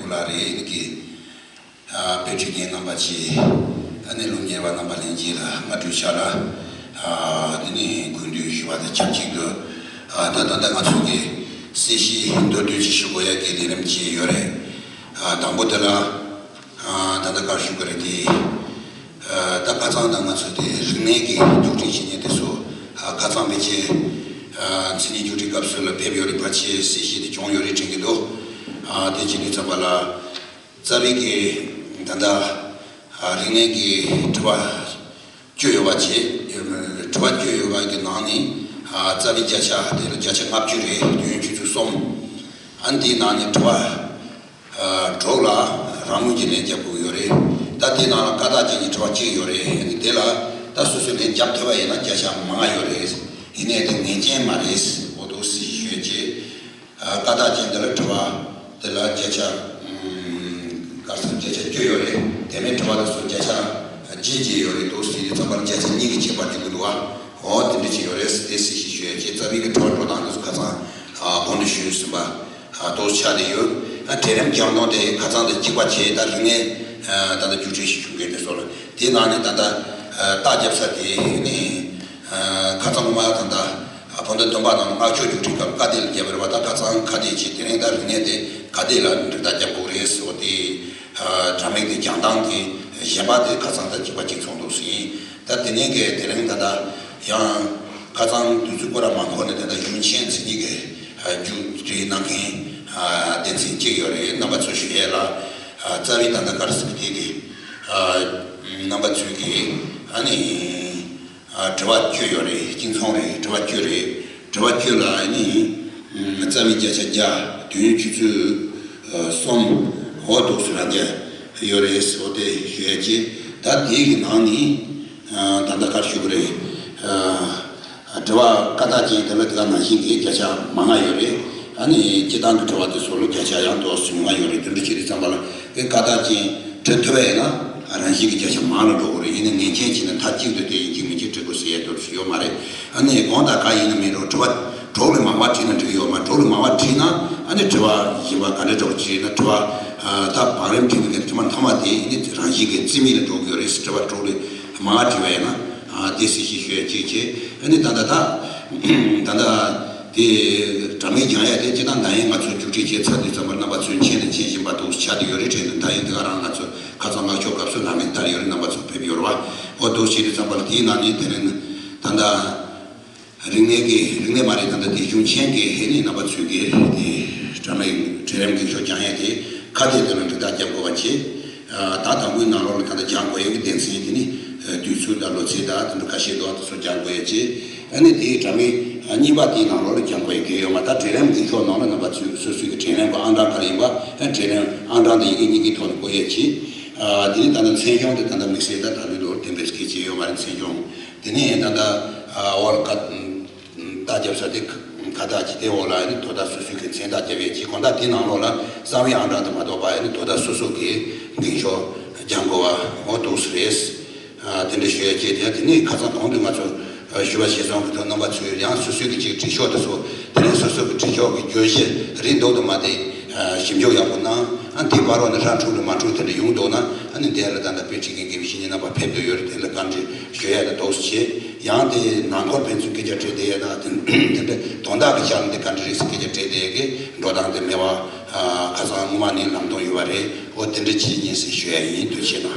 Kulari, Niki, Petrikin Nambachi, Anelunyewa Nambalinjila, Matushala, Kundu Shiva the Chachigo, Tata Matsuki, Sishi, Dodu Shugoya, Kirimchi, Yore, Dambotela, Tadaka Shugarati, Takazanda Matsuti, Rineki, Juti Deso, Kazambichi, Sini Juti Capsule, Baby Pachi, Sishi, the John Yori Chingido, Dejini Tabala, Zabiki, Tanda, Rineki, Tua, Juyovachi, Tua Juyovaki Nani, Zavi Jacha, the Jacha Capture, Yunju Som, Anti Nani Tua, Drola, Ramujine Jabu Yore, Tatina Kadaji Twachi Yore, and Dela, Tasus and Japtava and Jasha Mayores, in a Ninja Maris, Odosi Shueche, Kadaji de Tua, the La Jacha, Carson Jacha Jure, Demetava Jacha, Gigi Yore, Dosi, Tabar Jacha Niki Patilua, or the Nichores, this is Shueche, the big Torpodanus Kazan, Bonishus, those Chadiu. Terem Giano de Kazan de Chiquache, that Rene, that the Judish get the solar. Dinani Tanda, Tajapsati, Katamuma Tanda, upon the Tombano, Macho Jutica, Kadil, Yabrata Kazan, Kadichi, Tenenda Rene, Kadila, Tajapuris, or the Tramek de Jandanti, Shabati, Kazan, the Chiquachi on Lucy, that the Nege, Terenda, Yan Kazan, Tuzukura Mankone, the Yunchin, Nige, Judy Naki. Dancing Jigore, number two Shiela, Zavit and the Karski, number two, Ani, Tawaturi, Kingsoni, Tawatula, Ani, Zavija, Tunchu, some Hotos Raja, Yores, Ote, Shueji, that dig in Ani, Tandakashugre, Tawa Kataji, the Latana Hingi, Jacha, Mahayore. 아니 지단도 저와도 솔로 개차양도 수용하요리 들리지 잠발 그 가다지 전투에나 아란식이 제시 많아도 우리 있는年轻人 다 찍도 돼 이기미지 저것이에도 쉬요 말에 아니 고다 가이는 메로 저와 조르마 와티는 저요마 조르마 와티나 아니 저와 이와 가려 저지나 저와 다 바람 튀는 게 좀 담아대 이 라식이 찌미는 도교를 저와 조르 마티웨나 디시시슈에 지지 아니 단다다 이 자매장에 대지난 나이 맞춰 주지 제차도 정말 나와 준치는 진심바도 차도 요리 되는 다이들랑 같이 가상가 조합서 나면 다리를 남아서 배비로와 어도시를 정말 디나니 되는 단다 링내 말이 단다 대중체계 해니 나와 주게 자매 제рем기 조장에 카드들은 다 잡고 같이 다다 문나로 간다 장고 여기 된시니 뒤수다로 제다 가시도 와서 장고에지 아니 이 자매 아니바티 나로를 장고에 마다 제렘 기초 나는 바 수수기 제렘 안다 가림바 제렘 안다데 이기 돈 고예지 디니다는 세종도 단다 미세다 다리도 템베스키지요 말은 세종 디니 단다 월카 다접사데 가다지 되올라니 도다 수수기 센다 제베지 건다 디나로라 사위 안다도 마도 바에 도다 수수기 기초 장고와 오토스레스 덴데시에 제디니 가서 공도 맞춰 Shivashisan, the number two, young Susuki, Tishotaso, the Susu, Tishoki, Joshi, Rindo Made, Shimjoyapuna, Antiparo, and Ranchu, Manchu, the Yundona, and the other than the pitching and giving about paper in the country, Shia, the Tosche, Yan, the Nankor Pensuki, Tonda, the country's Kijate, Rodan de Meva, Kazan Mani, Lamdo Yuare, or the genius Shia into China.